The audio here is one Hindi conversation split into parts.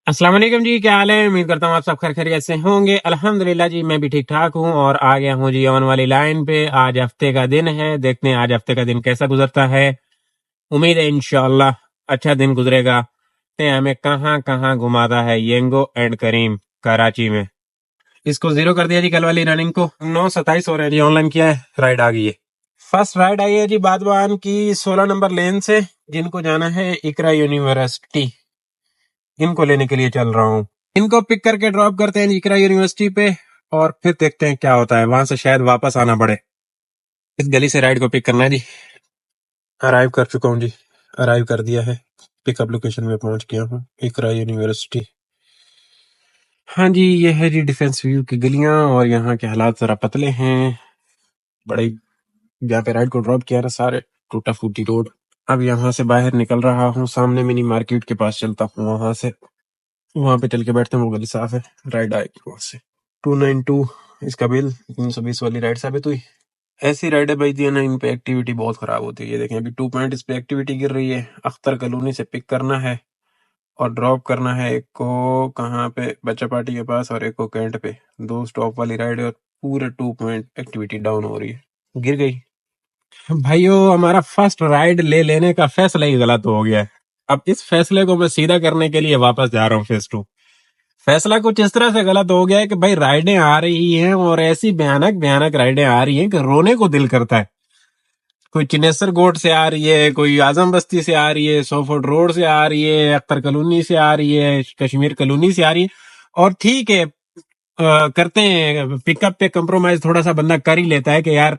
अस्सलाम वालेकुम जी, क्या हाल है? उम्मीद करता हूँ आप सब खैर खैरियत से होंगे। अल्हम्दुलिल्लाह जी, मैं भी ठीक ठाक हूँ और आ गया हूँ जी ऑन वाली लाइन पे। आज हफ्ते का दिन है, देखते हैं आज हफ्ते का दिन कैसा गुजरता है। उम्मीद है इंशाअल्लाह अच्छा दिन गुजरेगा। ते हमें कहाँ कहाँ घुमाता है येंगो एंड करीम कराची में। इसको जीरो कर दिया जी, कल वाली रनिंग को 9:27 हो रहा है जी, ऑनलाइन किया है, राइड आ गई है। फर्स्ट राइड आई है जी बादवान की 16 नंबर लेन से, जिनको जाना है इकरा यूनिवर्सिटी, इनको लेने के लिए चल रहा हूँ। इनको पिक करके ड्रॉप करते हैं इकरा यूनिवर्सिटी पे और फिर देखते हैं क्या होता है, वहां से शायद वापस आना पड़े। इस गली से राइड को पिक करना है जी। अराइव कर चुका हूँ जी, अराइव कर दिया है, पिकअप लोकेशन में पहुंच गया हूँ, इकरा यूनिवर्सिटी। हाँ जी, ये है जी डिफेंस व्यू की गलियां और यहाँ के हालात जरा पतले हैं बड़े। जहाँ पे राइड को ड्रॉप किया ना, सारे टूटा फूटी रोड। अब यहाँ से बाहर निकल रहा हूँ, सामने मिनी मार्केट के पास चलता हूँ, वहां पे चल के बैठते हैं, वो गली साफ है, राइड आएगी वहां से। 292 इसका बिल, 320 वाली राइड साबित हुई। ऐसी राइड है भाई दी ना, इन पे एक्टिविटी बहुत खराब होती है। ये देखें अभी 2 पॉइंट इस पे एक्टिविटी गिर रही है। अख्तर कॉलोनी से पिक करना है और ड्रॉप करना है एक को कहाँ पे, बच्चा पार्टी के पास, और एक को कैंट पे। 2 स्टॉप वाली राइड है और पूरे 2 पॉइंट एक्टिविटी डाउन हो रही है, गिर गई। भाइयों, हमारा फर्स्ट राइड ले लेने का फैसला ही गलत हो गया है। अब इस फैसले को मैं सीधा करने के लिए वापस जा रहा हूँ फेज 2। फैसला कुछ इस तरह से गलत हो गया है कि भाई राइडें आ रही हैं और ऐसी भयानक भयानक राइडें आ रही हैं कि रोने को दिल करता है। कोई चिनेसर गोट से आ रही है, कोई आजम बस्ती से आ रही है, सोफोर्ड रोड से आ रही है, अख्तर कॉलोनी से आ रही है, कश्मीर कॉलोनी से आ रही है। और ठीक है, करते हैं पिकअप पे कंप्रोमाइज, थोड़ा सा बंदा कर ही लेता है कि यार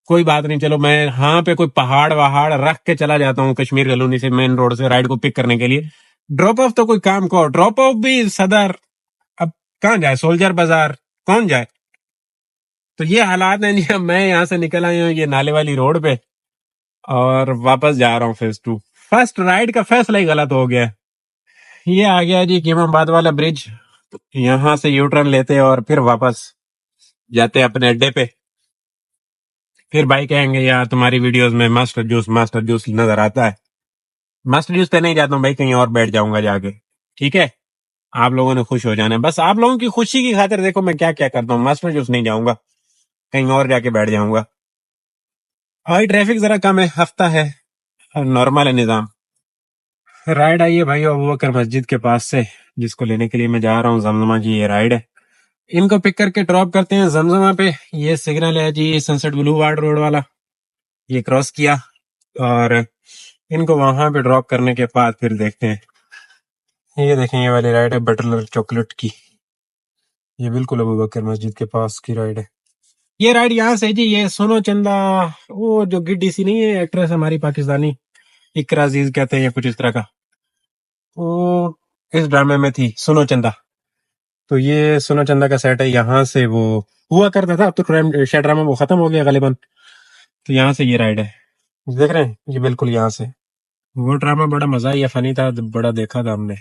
कोई बात नहीं, चलो मैं हाँ पे कोई पहाड़ वहाड़ रख के चला जाता हूँ कश्मीर कॉलोनी से मेन रोड से राइड को पिक करने के लिए। ड्रॉप ऑफ तो कोई काम को, ड्रॉप ऑफ भी सदर, अब कहाँ जाए, सोल्जर बाजार कौन जाए। तो ये हालात है जी। अब मैं यहाँ से निकल आई हूँ ये नाले वाली रोड पे और वापस जा रहा हूँ फेज 2। फर्स्ट राइड का फैसला ही गलत हो गया। ये आ गया जी कीमाबाद वाला ब्रिज, यहाँ से यू टर्न लेते और फिर वापस जाते अपने अड्डे पे। फिर भाई कहेंगे यार तुम्हारी वीडियोस में मास्टर जूस नजर आता है। मास्टर जूस पे नहीं जाता हूँ भाई, कहीं और बैठ जाऊंगा जाके। ठीक है, आप लोगों ने खुश हो जाना है, बस आप लोगों की खुशी की खातिर देखो मैं क्या क्या करता हूँ। मास्टर जूस नहीं जाऊंगा, कहीं और जाके बैठ जाऊंगा। भाई ट्रैफिक जरा कम है, हफ्ता है, नॉर्मल है निजाम। राइड आई है भाई अबू बकर मस्जिद के पास से, जिसको लेने के लिए मैं जा रहा हूँ। जमजमा की ये राइड है, इनको पिक करके ड्रॉप करते हैं जमजमा पे। ये सिग्नल है जी सनसेट ब्लू वार्ड रोड वाला, ये क्रॉस किया और इनको वहां पे ड्रॉप करने के बाद फिर देखते हैं। ये देखें ये वाली राइड है बटर चॉकलेट की, ये बिल्कुल अबू बकर मस्जिद के पास की राइड है। ये राइड यहाँ से जी, ये सोनो चंदा, वो जो गिड्डी सी नहीं है एक्ट्रेस हमारी पाकिस्तानी, इकरा अजीज कहते हैं या कुछ इस तरह का, वो इस ड्रामे में थी सोनो चंदा। तो ये सोनो चंदा का सेट है, यहाँ से वो हुआ करता था, अब तो क्राइम शायद ड्रामा वो खत्म हो गया गालिबन। तो यहाँ से ये राइड है, देख रहे हैं ये बिल्कुल यहाँ से। वो ड्रामा बड़ा मजा या फनी था, बड़ा देखा था हमने,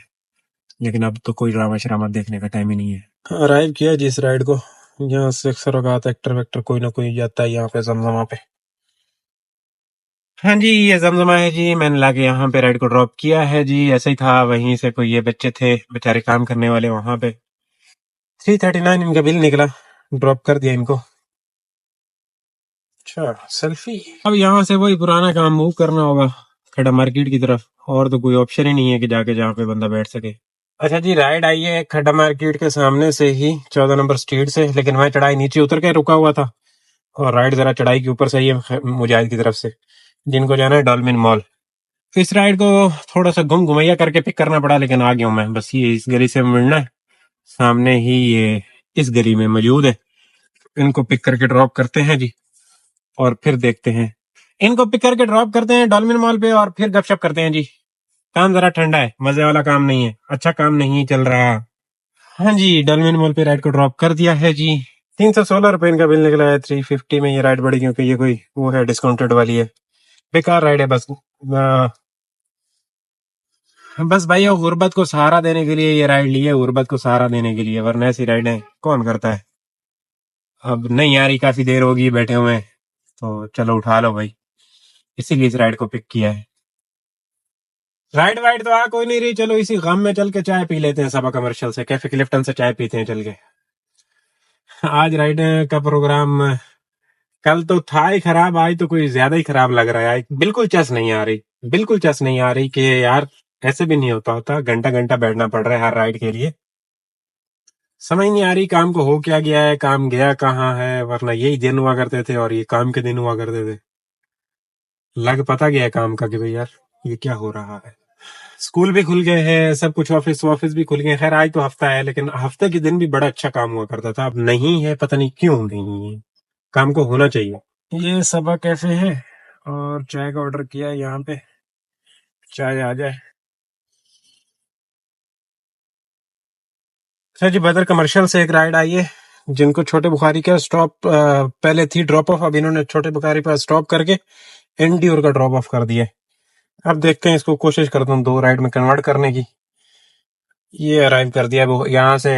लेकिन अब तो कोई ड्रामा शरामा देखने का टाइम ही नहीं है। अराइव किया जी इस राइड को, यहाँ से अक्सर औकात एक्टर वेक्टर कोई ना कोई जाता है यहाँ पे जमजमा पे। हाँ जी, ये जमजमा है जी, मैंने लाके यहाँ पे राइड को ड्रॉप किया है जी। ऐसे ही था, वहीं से कोई ये बच्चे थे बेचारे काम करने वाले वहां पे। 339 इनका बिल निकला, ड्रॉप कर दिया इनको। अच्छा सेल्फी, अब यहाँ से वही पुराना काम मूव करना होगा खड़ा मार्केट की तरफ, और तो कोई ऑप्शन ही नहीं है कि जाके जहाँ पे बंदा बैठ सके। अच्छा जी, राइड आई है खड्डा मार्केट के सामने से ही, 14 नंबर स्ट्रीट से, लेकिन मैं चढ़ाई नीचे उतर के रुका हुआ था और राइड जरा चढ़ाई के ऊपर से ही है मुजाहिद की तरफ से, जिनको जाना है डॉल्फिन मॉल। इस राइड को थोड़ा सा घुम घुमैया करके पिक करना पड़ा, लेकिन आ गया हूँ मैं। बस ये इस गली से मुड़ना है, सामने ही ये इस गली में मौजूद है। इनको पिक करके ड्रॉप करते हैं जी और फिर देखते हैं। इनको पिक करके ड्रॉप करते हैं डॉल्फिन मॉल पे और फिर गपशप करते हैं जी। काम जरा ठंडा है, मजे वाला काम नहीं है, अच्छा काम नहीं चल रहा। हाँ जी, डॉल्फिन मॉल पे राइड को ड्रॉप कर दिया है जी। 316 रुपए इनका बिल निकला है। 350 में ये राइड बढ़ी, क्योंकि ये कोई वो है डिस्काउंटेड वाली है, बेकार राइड है। बस भाई वो गुर्बत को सहारा देने के लिए ये राइड ली है, गुर्बत को सहारा देने के लिए, वरना ऐसी राइडें कौन करता है। अब नहीं यारी, काफी देर होगी बैठे हुए, तो चलो उठा लो भाई, इसीलिए इस राइड को पिक किया है। राइड वाइड तो आ कोई नहीं रही, चलो इसी गम में चल के चाय पी लेते हैं सबा कमर्शियल से, कैफे क्लिफ्टन से चाय पीते हैं चल के। आज राइड का प्रोग्राम कल तो था ही खराब, आज तो कोई ज्यादा ही खराब लग रहा है। बिल्कुल चस नहीं आ रही, बिल्कुल चस नहीं आ रही कि यार ऐसे भी नहीं होता घंटा घंटा बैठना पड़ रहा है हर राइड के लिए। समझ नहीं आ रही काम को हो क्या गया है, काम गया कहाँ है, वरना यही दिन हुआ करते थे और ये काम के दिन हुआ करते थे। लग पता गया है काम का कि भाई यार ये क्या हो रहा है। स्कूल भी खुल गए हैं, सब कुछ, ऑफिस ऑफिस भी खुल गए। खैर आज तो हफ्ता है, लेकिन हफ्ते के दिन भी बड़ा अच्छा काम हुआ करता था, अब नहीं है, पता नहीं क्यों नहीं है। काम को होना चाहिए। ये सबा कैफे है और चाय का ऑर्डर किया है, यहाँ पे चाय आ जाए। अच्छा जी, बदर कमर्शियल से एक राइड आई है, जिनको छोटे बुखारी का स्टॉप पहले थी ड्रॉप ऑफ, अब इन्होंने छोटे बुखारी पर स्टॉप करके एंड्योर का ड्रॉप ऑफ कर दिया है। अब देखते हैं, इसको कोशिश करता हूँ 2 राइड में कन्वर्ट करने की। ये अराइव कर दिया है, यहाँ से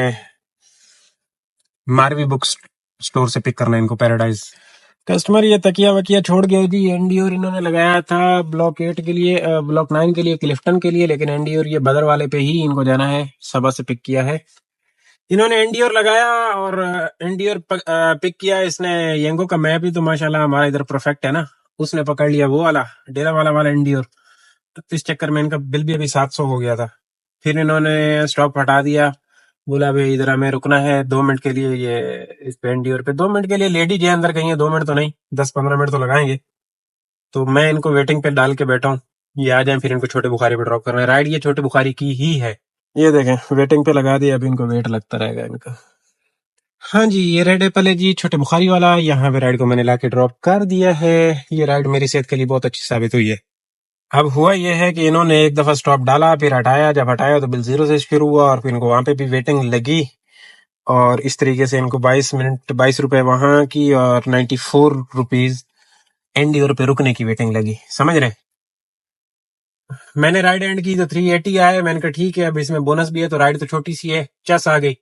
मारवी बुक स्टोर से पिक करना है इनको, पैराडाइज। कस्टमर ये तकिया वकिया छोड़ गया जी। एंड्योर इन्होंने लगाया था ब्लॉक 8 के लिए, ब्लॉक 9 के लिए, क्लिफ्टन के लिए, लेकिन एंड्योर ये बदर वाले पे ही इनको जाना है, सबा से पिक किया है इन्होंने। एंडियोर लगाया और एंडियोर पिक किया इसने। येंगो का मैप भी तो माशाल्लाह हमारा इधर परफेक्ट है ना, उसने पकड़ लिया वो वाला डेरा वाला वाला एंडियोर। तो इस चक्कर में इनका बिल भी अभी 700 हो गया था। फिर इन्होंने स्टॉप हटा दिया, बोला भाई इधर हमें रुकना है 2 मिनट के लिए। ये इस पे एंडियोर पे 2 मिनट के लिए लेडीज है अंदर, कहीं है 2 मिनट तो नहीं, 10-15 मिनट तो लगाएंगे। तो मैं इनको वेटिंग पे डाल के बैठा हूँ, ये आ जाए फिर इनको छोटे बुखारी पे ड्रॉप करना है। राइड ये छोटे बुखारी की ही है। ये देखें वेटिंग पे लगा दिया, अभी इनको वेट लगता रहेगा इनका। हाँ जी, ये राइड है पहले जी छोटे बुखारी वाला, यहाँ पे राइड को मैंने लाके ड्रॉप कर दिया है। ये राइड मेरी सेहत के लिए बहुत अच्छी साबित हुई है। अब हुआ ये है कि इन्होंने एक दफा स्टॉप डाला, फिर हटाया, जब हटाया तो बिल 0 से शुरू हुआ और फिर इनको वहां पे भी वेटिंग लगी। और इस तरीके से इनको 22 मिनट 22 रुपए वहां की और 94 रुपीज एंडियोर पे रुकने की वेटिंग लगी, समझ रहे। मैंने राइड एंड की तो 380 आए, मैंने कहा ठीक है, अब इसमें बोनस भी है तो राइड तो छोटी सी है, चस आ गई।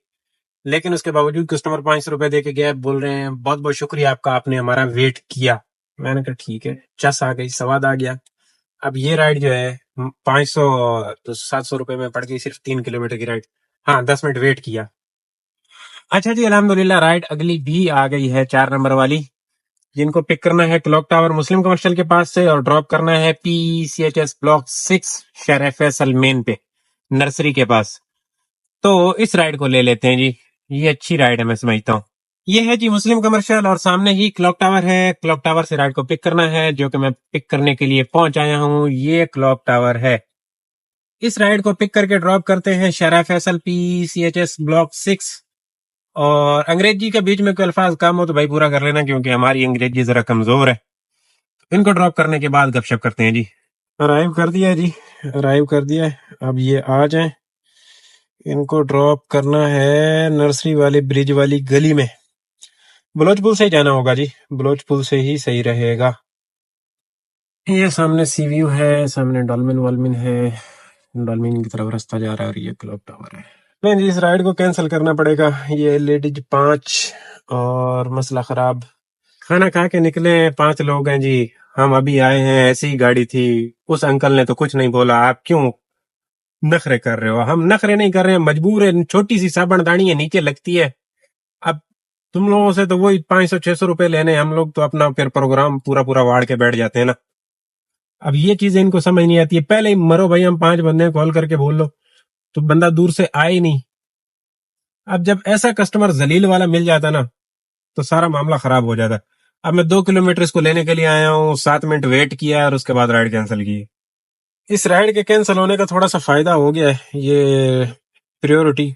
लेकिन उसके बावजूद कस्टमर 500 रुपए दे के गया, बोल रहे हैं बहुत बहुत शुक्रिया आपका, आपने हमारा वेट किया। मैंने कहा ठीक है, चस आ गई, स्वाद आ गया। अब ये राइड जो है 500 तो 700 रुपए में पड़ गई, सिर्फ 3 किलोमीटर की राइड। हाँ, 10 मिनट वेट किया। अच्छा जी, अल्हम्दुलिल्लाह राइड अगली भी आ गई है, 4 नंबर वाली, जिनको पिक करना है क्लॉक टावर मुस्लिम कमर्शियल के पास से और ड्रॉप करना है PCHS ब्लॉक 6 शहर फैसल मेन पे, नर्सरी के पास। तो इस राइड को ले लेते हैं जी, ये अच्छी राइड है मैं समझता हूँ। ये है जी मुस्लिम कमर्शियल और सामने ही क्लॉक टावर है। क्लॉक टावर से राइड को पिक करना है, जो कि मैं पिक करने के लिए पहुंच आया हूँ। ये क्लॉक टावर है। इस राइड को पिक करके ड्रॉप करते हैं शरा फैसल PCHS ब्लॉक 6। और अंग्रेजी के बीच में कोई अल्फाज कम हो तो भाई पूरा कर लेना, क्योंकि हमारी अंग्रेजी जरा कमजोर है। इनको ड्रॉप करने के बाद गपशप करते हैं जी। अराइव कर दिया जी, अराइव कर दिया है। अब ये आ जाए, इनको ड्रॉप करना है नर्सरी वाली ब्रिज वाली गली में। बलोच पुल से ही जाना होगा जी, बलोच पुल से ही सही रहेगा। ये सामने सी व्यू है, सामने डॉल्मेन वॉल्मिन है, डॉल्मेन की तरफ रास्ता जा रहा है और ये क्लॉक टावर है। नहीं जी, इस राइड को कैंसिल करना पड़ेगा। ये लेडीज 5 और मसला खराब। खाना खा के निकले 5 लोग हैं जी, हम अभी आए हैं, ऐसी ही गाड़ी थी। उस अंकल ने तो कुछ नहीं बोला, आप क्यों नखरे कर रहे हो? हम नखरे नहीं कर रहे हैं, मजबूर है, छोटी सी साबुनदानी है नीचे लगती है। अब तुम लोगों से तो वही 500-600 रुपए लेने, हम लोग तो अपना फिर प्रोग्राम पूरा पूरा वाड़ के बैठ जाते हैं ना। अब ये चीजें इनको समझ नहीं आती है। पहले ही मरो भाई, हम 5 बंदे कॉल करके बोल लो तो बंदा दूर से आए ही नहीं। अब जब ऐसा कस्टमर जलील वाला मिल जाता ना, तो सारा मामला खराब हो जाता। अब मैं 2 किलोमीटर इसको लेने के लिए आया हूँ, 7 मिनट वेट किया और उसके बाद राइड कैंसिल की। इस राइड के कैंसिल होने का थोड़ा सा फायदा हो गया है। ये प्रियोरिटी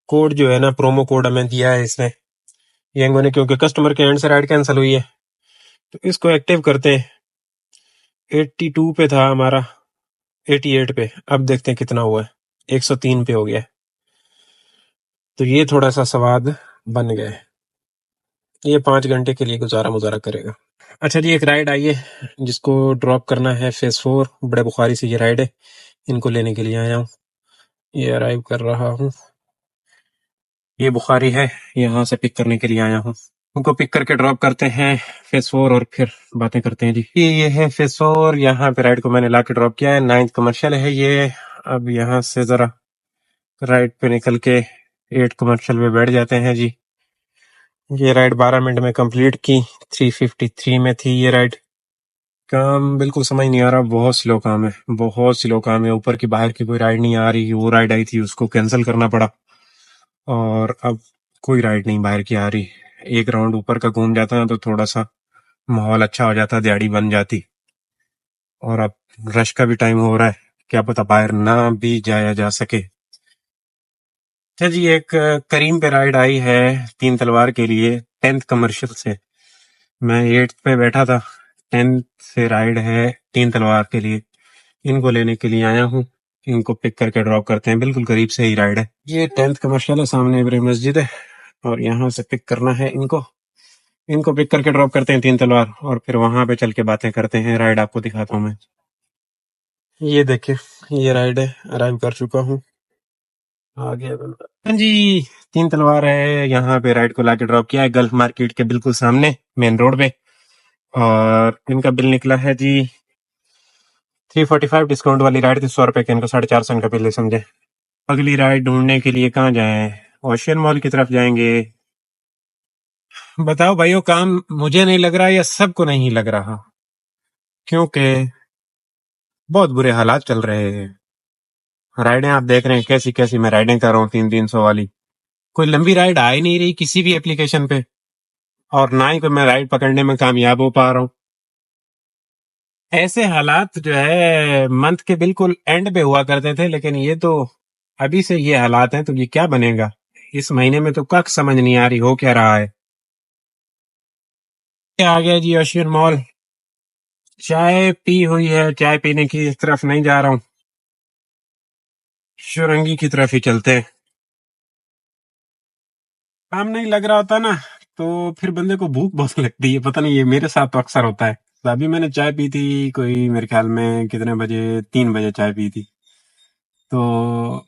कोड जो है ना, प्रोमो कोड हमें दिया है इसने, येंगो ने, क्योंकि कस्टमर के एंड से राइड कैंसिल हुई है। तो इसको एक्टिव करते हैं। 82 पे था हमारा, 88 पे, अब देखते हैं कितना हुआ है। 103 पे हो गया है। तो ये थोड़ा सा स्वाद बन गया है, ये 5 घंटे के लिए गुजारा मुजारा करेगा। अच्छा जी, एक राइड आई है जिसको ड्रॉप करना है फेज 4 बड़े बुखारी से। ये राइड है, इनको लेने के लिए आया हूँ, ये अराइव कर रहा हूँ। ये बुखारी है, यहाँ से पिक करने के लिए आया हूँ। उनको पिक करके ड्रॉप करते हैं फेस 4 और फिर बातें करते हैं जी। ये है फेस 4, यहाँ पे राइड को मैंने ला के ड्रॉप किया है। 9th कमर्शियल है ये। अब यहाँ से जरा राइड पे निकल के 8 कमर्शियल पे बैठ जाते हैं जी। ये राइड 12 मिनट में कंप्लीट की। 353 में थी ये राइड। काम बिल्कुल समझ नहीं आ रहा, बहुत स्लो काम है, बहुत स्लो काम है। ऊपर की बाहर की कोई राइड नहीं आ रही। वो राइड आई थी उसको कैंसिल करना पड़ा और अब कोई राइड नहीं बाहर की आ रही। एक राउंड ऊपर का घूम जाता ना तो थोड़ा सा माहौल अच्छा हो जाता, दिहाड़ी बन जाती। और अब रश का भी टाइम हो रहा है, क्या पता बाहर ना भी जाया जा सके। अच्छा जी, एक करीम पे राइड आई है 3 तलवार के लिए 10th कमर्शियल से। मैं 8th पे बैठा था। 10th से राइड है 3 तलवार के लिए। इनको लेने के लिए आया हूँ। इनको पिक करके ड्रॉप करते हैं, बिल्कुल करीब से ही राइड है। ये 10th कमर्शियल है, सामने इब्राहिम मस्जिद है और यहाँ से पिक करना है इनको। इनको पिक करके ड्रॉप करते हैं 3 तलवार और फिर वहां पे चल के बातें करते हैं। राइड आपको दिखाता हूँ मैं। ये देखिए, ये राइड है, अराइव कर चुका हूँ। आ गया बंदा। हाँ जी, 3 तलवार है। यहाँ पे राइड को लाके ड्रॉप किया है गल्फ मार्केट के बिल्कुल सामने मेन रोड पे। और इनका बिल निकला है जी 345। डिस्काउंट वाली राइड थी, 100 रुपए के। इनको 450 इनका बिल है, समझे। अगली राइड ढूंढने के लिए कहाँ जाएं? ओशियन मॉल की तरफ जाएंगे। बताओ भाइयों, काम मुझे नहीं लग रहा या सबको नहीं लग रहा? क्योंकि बहुत बुरे हालात चल रहे हैं। राइडें आप देख रहे हैं कैसी कैसी मैं राइडें कर रहा हूँ, 300 वाली। कोई लंबी राइड आ ही नहीं रही किसी भी एप्लीकेशन पे, और ना ही कोई मैं राइड पकड़ने में कामयाब हो पा रहा हूँ। ऐसे हालात जो है मंथ के बिल्कुल एंड पे हुआ करते थे, लेकिन ये तो अभी से ये हालात हैं तो ये क्या बनेगा? इस महीने में तो कख समझ नहीं आ रही हो क्या रहा है। आ गया जी ओशियन मॉल। चाय पी हुई है, चाय पीने की तरफ नहीं जा रहा हूँ, शुरंगी की तरफ ही चलते हैं। काम नहीं लग रहा होता ना तो फिर बंदे को भूख बहुत लगती है, पता नहीं, ये मेरे साथ तो अक्सर होता है। तो अभी मैंने चाय पी थी, कोई मेरे ख्याल में कितने बजे, 3 बजे चाय पी थी। तो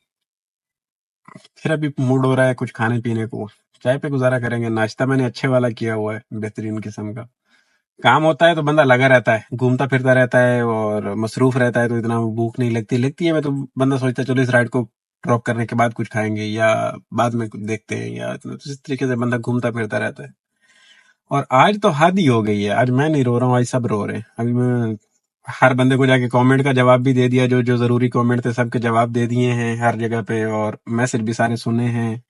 फिर अभी मूड हो रहा है कुछ खाने पीने को, चाय पे गुजारा करेंगे। नाश्ता मैंने अच्छे वाला किया हुआ है, बेहतरीन किस्म का। काम होता है तो बंदा लगा रहता है, घूमता फिरता रहता है और मसरूफ रहता है, तो इतना भूख नहीं लगती। लगती है मैं तो बंदा सोचता है चलो इस राइड को ड्रॉप करने के बाद कुछ खाएंगे या बाद में कुछ देखते हैं, या तो इस तरीके से बंदा घूमता फिरता रहता है। और आज तो हद ही हो गई है। आज मैं नहीं रो रहा हूँ, आज सब रो रहे हैं। अभी मैं हर बंदे को जाके कमेंट का जवाब भी दे दिया, जो जो जरूरी कमेंट थे सबके जवाब दे दिए हैं हर जगह पे, और मैसेज भी सारे सुने हैं।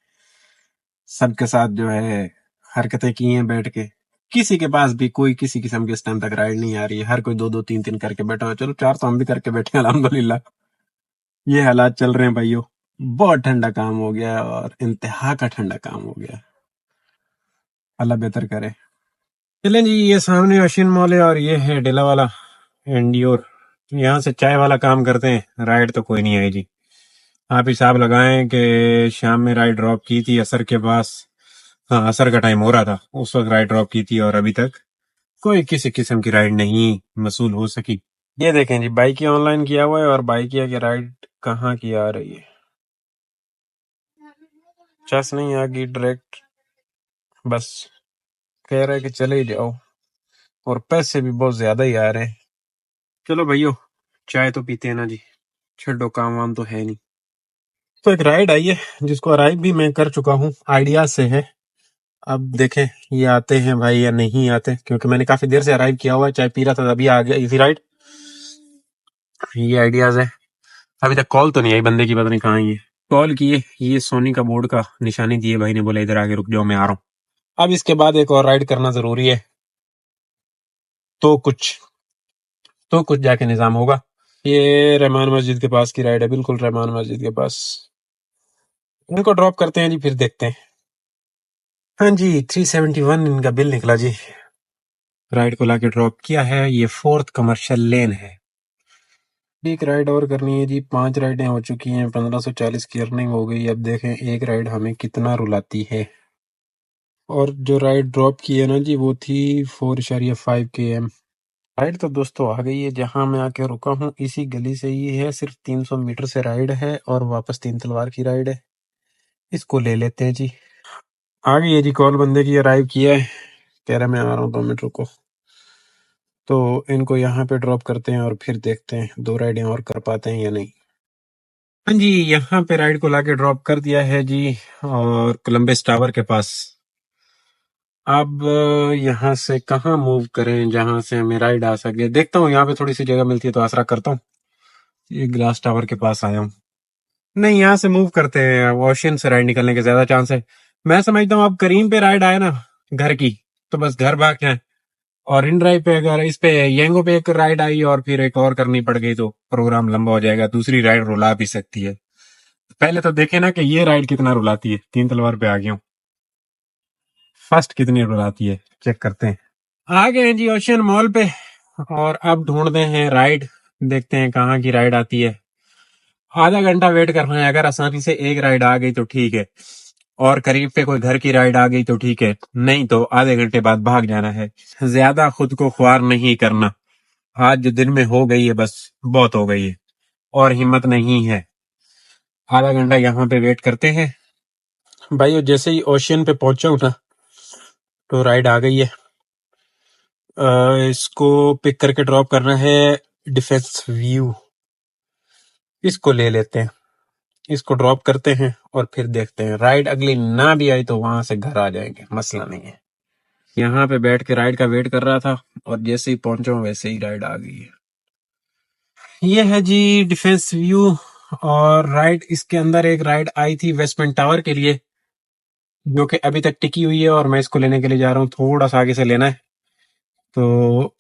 सबके साथ जो है हरकतें की हैं बैठ के। किसी के पास भी कोई किसी किस्म की इस टाइम तक राइड नहीं आ रही है। हर कोई 2-2 3-3 करके बैठा हुआ है। चलो 4 तो हम भी करके बैठे हैं, अल्हम्दुलिल्लाह। ये हालात चल रहे हैं भाइयों। बहुत ठंडा काम हो गया है और इंतहा का ठंडा काम हो गया है। अल्लाह बेहतर करे। चलें जी, ये सामने ओशियन मॉल है और ये है डेला वाला एंडियोर। यहाँ से चाय वाला काम करते हैं। राइड तो कोई नहीं आई जी। आप हिसाब लगाएं कि शाम में राइड ड्रॉप की थी असर के पास। हाँ, असर का टाइम हो रहा था उस वक्त राइड ड्रॉप की थी और अभी तक कोई किसी किस्म की राइड नहीं मसूल हो सकी। ये देखें जी, बाइक ऑनलाइन किया हुआ है और बाइकिया की राइड कहाँ की आ रही है। चस नहीं आ गई डायरेक्ट, बस कह रहा है कि चले ही जाओ, और पैसे भी बहुत ज्यादा ही आ रहे हैं। चलो भाइयों, चाय तो पीते हैं ना जी, छड्डो काम वाम तो है नहीं। तो एक राइड आई है जिसको अराइव भी मैं कर चुका हूँ, आइडिया से है। अब देखें ये आते हैं भाई या नहीं आते, क्योंकि मैंने काफी देर से अराइव किया हुआ है, चाय पी रहा था तभी आ गया इजी राइड। ये आइडियाज है। अभी तक कॉल तो नहीं आई बंदे की, पता नहीं कहाँ है ये। कॉल किए, ये सोनी का बोर्ड का निशानी दिए भाई ने, बोला इधर आके रुक जाओ मैं आ रहा हूँ। अब इसके बाद एक और राइड करना जरूरी है, तो कुछ जाके निजाम होगा। ये रहमान मस्जिद के पास की राइड है, बिल्कुल रहमान मस्जिद के पास। इनको ड्रॉप करते हैं जी, फिर देखते हैं। हाँ जी, 371 इनका बिल निकला जी। राइड को लाके ड्रॉप किया है। ये 4th कमर्शियल लेन है। एक राइड और करनी है जी, 5 राइडें हो चुकी हैं, 1540 की अर्निंग हो गई। अब देखें एक राइड हमें कितना रुलाती है। और जो राइड ड्रॉप की है ना जी, वो थी 4.5 km। राइड तो दोस्तों आ गई है, जहां मैं आके रुका हूँ इसी गली से ही है, सिर्फ 300 मीटर से राइड है और वापस 3 तलवार की राइड है। इसको ले लेते हैं जी। आ गई है जी कॉल, बंदे की अराइव किया है, कह रहा मैं आ रहा हूँ 2 मिनट रुको। तो इनको यहाँ पे ड्रॉप करते हैं और फिर देखते हैं 2 राइडें और कर पाते हैं या नहीं। हाँ जी, यहाँ पे राइड को लाके ड्रॉप कर दिया है जी, और कोलंबस टावर के पास। अब यहाँ से कहाँ मूव करें जहां से हमें राइड आ सके। देखता हूँ यहाँ पे थोड़ी सी जगह मिलती है तो आसरा करता हूँ। ये ग्लास टावर के पास आया हूँ। नहीं, यहाँ से मूव करते हैं, ओशियन से राइड निकलने के ज्यादा चांस है। मैं समझता हूँ अब करीम पे राइड आए ना घर की, तो बस घर भाग जाए। और इन ड्राइव पे अगर इस पे येंगो पे एक राइड आई और फिर एक और करनी पड़ गई तो प्रोग्राम लंबा हो जाएगा, दूसरी राइड रुला भी सकती है। पहले तो देखे ना कि ये राइड कितना रुलाती है। 3 तलवार पे आ गया हूँ, फर्स्ट कितनी रुलाती है चेक करते हैं। आ गए हैं जी ओशियन मॉल पे, और अब ढूंढते हैं राइड, देखते हैं कहाँ की राइड आती है। आधा घंटा वेट करना है, अगर आसानी से एक राइड आ गई तो ठीक है, और करीब पे कोई घर की राइड आ गई तो ठीक है, नहीं तो आधे घंटे बाद भाग जाना है। ज्यादा खुद को ख्वार नहीं करना। आज जो दिन में हो गई है बस बहुत हो गई है, और हिम्मत नहीं है। आधा घंटा यहाँ पे वेट करते हैं भाई। जैसे ही ओशियन पे पहुंचा हूं ना तो राइड आ गई है। इसको पिक करके ड्रॉप करना है डिफेंस व्यू, इसको ले लेते हैं, इसको ड्रॉप करते हैं और फिर देखते हैं। राइड अगली ना भी आई तो वहां से घर आ जाएंगे, मसला नहीं है। यहाँ पे बैठ के राइड का वेट कर रहा था, और जैसे ही पहुंचा हूं वैसे ही राइड आ गई है। ये है जी डिफेंस व्यू, और राइड इसके अंदर एक राइड आई थी वेस्टमिंट टावर के लिए, जो कि अभी तक टिकी हुई है, और मैं इसको लेने के लिए जा रहा हूँ। थोड़ा सा आगे से लेना है। तो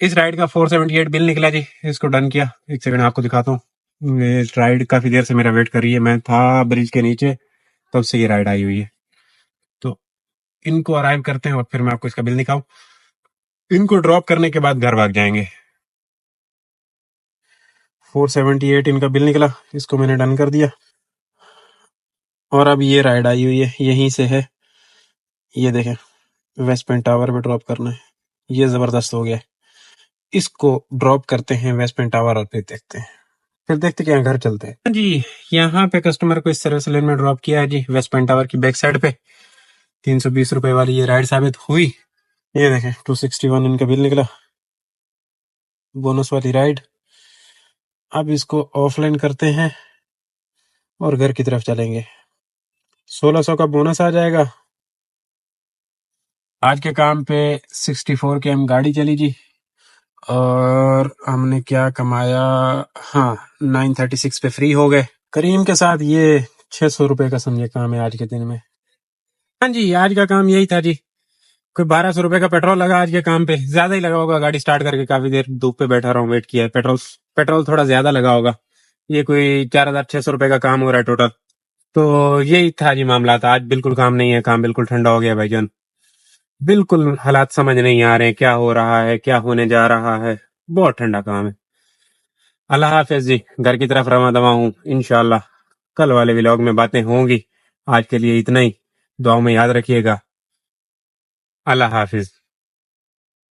इस राइड का 478 बिल निकला जी, इसको डन किया। एक सेकंड आपको दिखाता हूँ। ये राइड काफी देर से मेरा वेट कर रही है, मैं था ब्रिज के नीचे तब से ये राइड आई हुई है। तो इनको अराइव करते हैं और फिर मैं आपको इसका बिल दिखाऊं। इनको ड्रॉप करने के बाद घर भाग जाएंगे। 478 इनका बिल निकला, इसको मैंने डन कर दिया। और अब ये राइड आई हुई है, यहीं से है, ये देखें, वेस्ट पॉइंट टावर पे ड्रॉप करना है। ये जबरदस्त हो गया। इसको ड्रॉप करते हैं वेस्ट पॉइंट टावर और फिर देखते हैं, फिर देखते क्या घर चलते हैं जी। यहाँ पे कस्टमर को इस सर्विस लेन में ड्रॉप किया है जी, वेस्ट पॉइंट टावर की बैक साइड पे। 320 रुपए वाली ये राइड साबित हुई। ये देखें 261 इनका बिल निकला, बोनस वाली राइड। अब इसको ऑफलाइन करते हैं और घर की तरफ चलेंगे। 1600 का बोनस आ जाएगा। आज के काम पे 64 के हम गाड़ी चली जी, और हमने क्या कमाया, हाँ 936 पे फ्री हो गए। करीम के साथ ये 600 रुपए का समझे काम है आज के दिन में। हाँ जी, आज का काम यही था जी। कोई 1200 रुपए का पेट्रोल लगा आज के काम पे, ज्यादा ही लगा होगा। गाड़ी स्टार्ट करके काफी देर धूप पे बैठा रहा हूँ, वेट किया है। पेट्रोल पेट्रोल थोड़ा ज्यादा लगा होगा। ये कोई 4600 रुपए का काम हो रहा है टोटल। तो यही था जी मामला था। आज बिल्कुल काम नहीं है, काम बिल्कुल ठंडा हो गया भाईजान। बिल्कुल हालात समझ नहीं आ रहे हैं, क्या हो रहा है, क्या होने जा रहा है। बहुत ठंडा काम है। अल्लाह हाफिज जी, घर की तरफ रवा दवा हूँ इंशाल्लाह। कल वाले व्लॉग में बातें होंगी। आज के लिए इतना ही, दुआओं में याद रखिएगा। अल्लाह हाफिज।